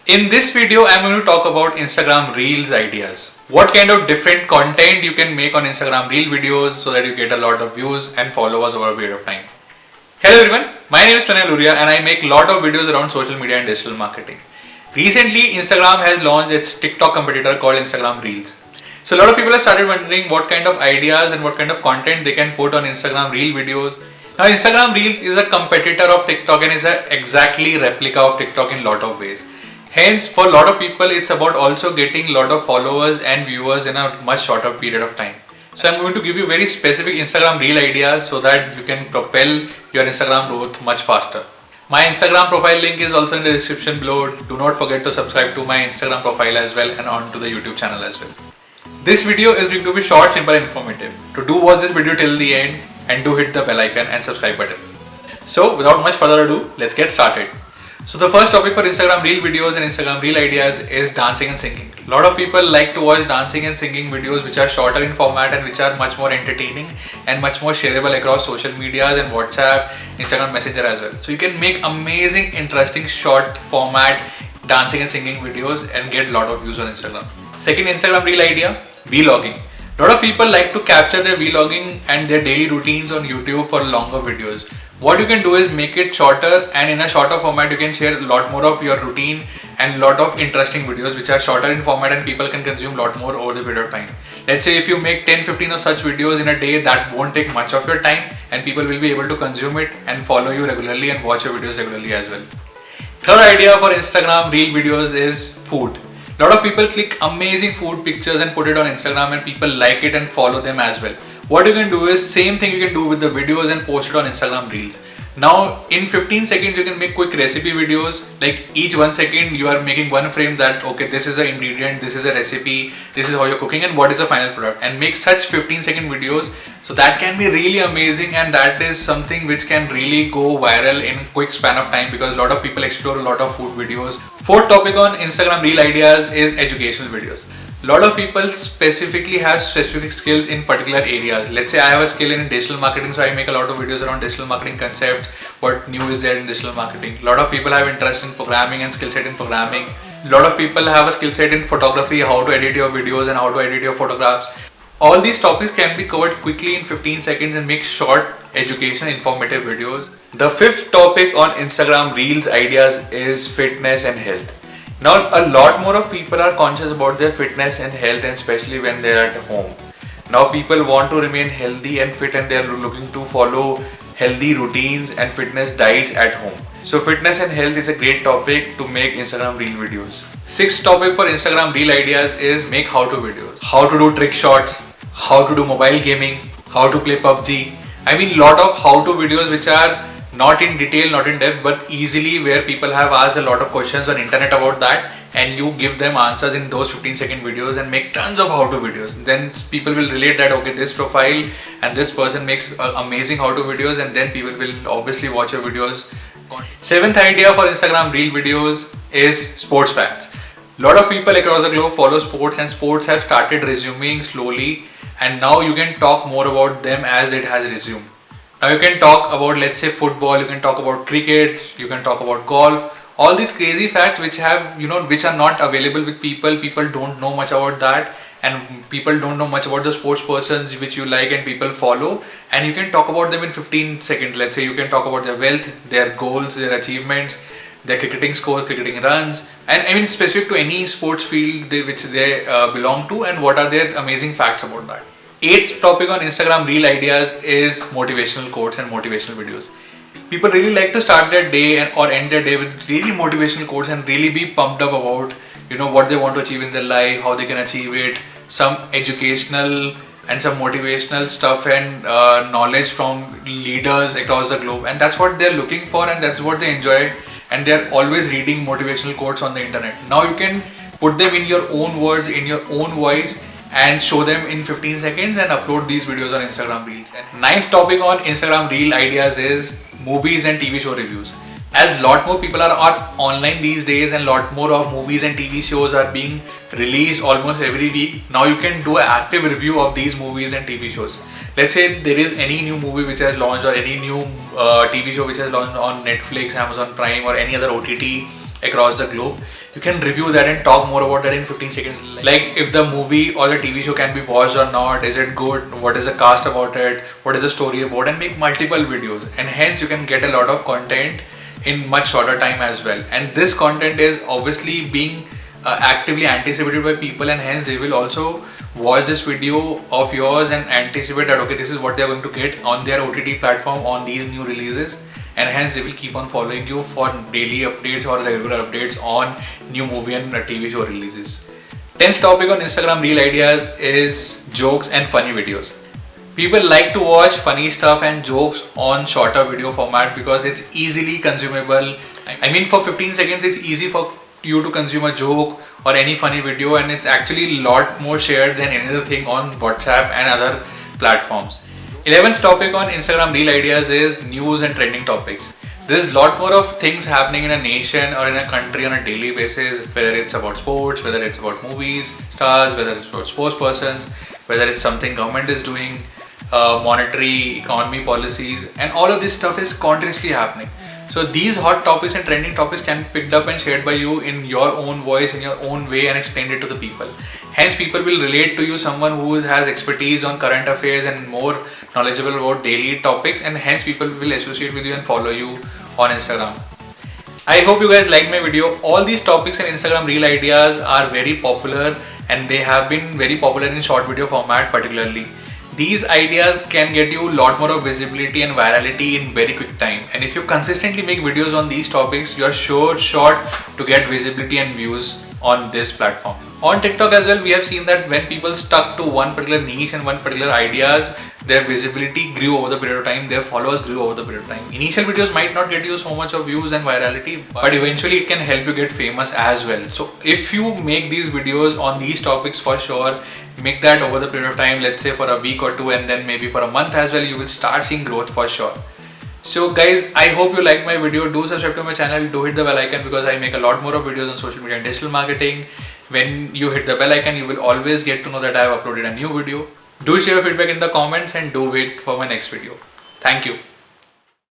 In this video, I'm going to talk about Instagram Reels ideas. What kind of different content you can make on Instagram Reel videos so that you get a lot of views and followers over a period of time. Hello everyone, my name is Pranay Aluria and I make a lot of videos around social media and digital marketing. Recently, Instagram has launched its TikTok competitor called Instagram Reels. So a lot of people have started wondering what kind of ideas and what kind of content they can put on Instagram Reel videos. Now Instagram Reels is a competitor of TikTok and is an exactly replica of TikTok in a lot of ways. Hence, for a lot of people, it's about also getting a lot of followers and viewers in a much shorter period of time. So I'm going to give you very specific Instagram Reel ideas so that you can propel your Instagram growth much faster. My Instagram profile link is also in the description below. Do not forget to subscribe to my Instagram profile as well and onto the YouTube channel as well. This video is going to be short, simple and informative. To do watch this video till the end and do hit the bell icon and subscribe button. So without much further ado, let's get started. So the first topic for Instagram Reel videos and Instagram Reel ideas is dancing and singing. A lot of people like to watch dancing and singing videos which are shorter in format and which are much more entertaining and much more shareable across social medias and WhatsApp, Instagram Messenger as well. So you can make amazing, interesting short format dancing and singing videos and get a lot of views on Instagram. Second Instagram Reel idea, vlogging. A lot of people like to capture their vlogging and their daily routines on YouTube for longer videos. What you can do is make it shorter, and in a shorter format you can share a lot more of your routine and a lot of interesting videos which are shorter in format and people can consume a lot more over the period of time. Let's say if you make 10-15 of such videos in a day, that won't take much of your time and people will be able to consume it and follow you regularly and watch your videos regularly as well. Third idea for Instagram Reel videos is food. A lot of people click amazing food pictures and put it on Instagram and people like it and follow them as well. What you can do is same thing you can do with the videos and post it on Instagram Reels. Now in 15 seconds you can make quick recipe videos, like each 1 second you are making one frame that okay, this is an ingredient, this is a recipe, this is how you're cooking and what is the final product, and make such 15-second videos. So that can be really amazing and that is something which can really go viral in a quick span of time because a lot of people explore a lot of food videos. Fourth topic on Instagram Reel ideas is educational videos. A lot of people specifically have specific skills in particular areas. Let's say I have a skill in digital marketing, so I make a lot of videos around digital marketing concepts, what new is there in digital marketing. A lot of people have interest in programming and skill set in programming. A lot of people have a skill set in photography, how to edit your videos and how to edit your photographs. All these topics can be covered quickly in 15 seconds and make short education informative videos. The fifth topic on Instagram Reels ideas is fitness and health. Now a lot more of people are conscious about their fitness and health, and especially when they are at home. Now people want to remain healthy and fit and they are looking to follow healthy routines and fitness diets at home. So fitness and health is a great topic to make Instagram Reel videos. Sixth topic for Instagram Reel ideas is make how-to videos. How to do trick shots, how to do mobile gaming, how to play PUBG. I mean lot of how-to videos which are not in detail, not in depth, but easily where people have asked a lot of questions on internet about that and you give them answers in those 15-second videos and make tons of how-to videos. Then people will relate that okay, this profile and this person makes amazing how-to videos, and then people will obviously watch your videos. Seventh idea for Instagram Reel videos is sports facts. A lot of people across the globe follow sports and sports have started resuming slowly, and now you can talk more about them as it has resumed. Now you can talk about, let's say, football, you can talk about cricket, you can talk about golf, all these crazy facts which have, which are not available with people. People don't know much about that and people don't know much about the sports persons which you like and people follow, and you can talk about them in 15 seconds. Let's say you can talk about their wealth, their goals, their achievements, their cricketing scores, cricketing runs, and I mean specific to any sports field which they belong to, and what are their amazing facts about that. Eighth topic on Instagram Reel ideas is motivational quotes and motivational videos. People really like to start their day or end their day with really motivational quotes and really be pumped up about what they want to achieve in their life, how they can achieve it, some educational and some motivational stuff and knowledge from leaders across the globe, and that's what they're looking for and that's what they enjoy, and they're always reading motivational quotes on the internet. Now you can put them in your own words, in your own voice, and show them in 15 seconds and upload these videos on Instagram Reels. And ninth topic on Instagram Reel ideas is movies and TV show reviews. As lot more people are online these days and lot more of movies and TV shows are being released almost every week, now you can do an active review of these movies and TV shows. Let's say there is any new movie which has launched or any new TV show which has launched on Netflix, Amazon Prime or any other OTT across the globe. you can review that and talk more about that in 15 seconds. Like if the movie or the TV show can be watched or not, is it good, what is the cast about it, what is the story about, and make multiple videos, and hence you can get a lot of content in much shorter time as well. And this content is obviously being actively anticipated by people, and hence they will also watch this video of yours and anticipate that okay, this is what they are going to get on their OTT platform on these new releases, and hence they will keep on following you for daily updates or regular updates on new movie and TV show releases. 10th topic on Instagram Reel ideas is jokes and funny videos. People like to watch funny stuff and jokes on shorter video format because it's easily consumable. I mean, for 15 seconds it's easy for you to consume a joke or any funny video, and it's actually a lot more shared than any other thing on WhatsApp and other platforms. 11th topic on Instagram Reel ideas is news and trending topics. There's a lot more of things happening in a nation or in a country on a daily basis, whether it's about sports, whether it's about movies, stars, whether it's about sports persons, whether it's something government is doing, monetary, economy policies, and all of this stuff is continuously happening. So these hot topics and trending topics can be picked up and shared by you in your own voice, in your own way, and explained it to the people. Hence people will relate to you, someone who has expertise on current affairs and more knowledgeable about daily topics, and hence people will associate with you and follow you on Instagram. I hope you guys liked my video. All these topics and Instagram Reel ideas are very popular, and they have been very popular in short video format particularly. These ideas can get you a lot more of visibility and virality in very quick time, and if you consistently make videos on these topics, you are sure to get visibility and views on this platform. On TikTok as well, we have seen that when people stuck to one particular niche and one particular ideas, their visibility grew over the period of time, their followers grew over the period of time. Initial videos might not get you so much of views and virality, but eventually it can help you get famous as well. So if you make these videos on these topics, for sure, make that over the period of time, let's say for a week or two, and then maybe for a month as well, you will start seeing growth for sure. So guys, I hope you liked my video. Do subscribe to my channel, do hit the bell icon, because I make a lot more of videos on social media and digital marketing. When you hit the bell icon, you will always get to know that I have uploaded a new video. Do share your feedback in the comments and do wait for my next video. Thank you.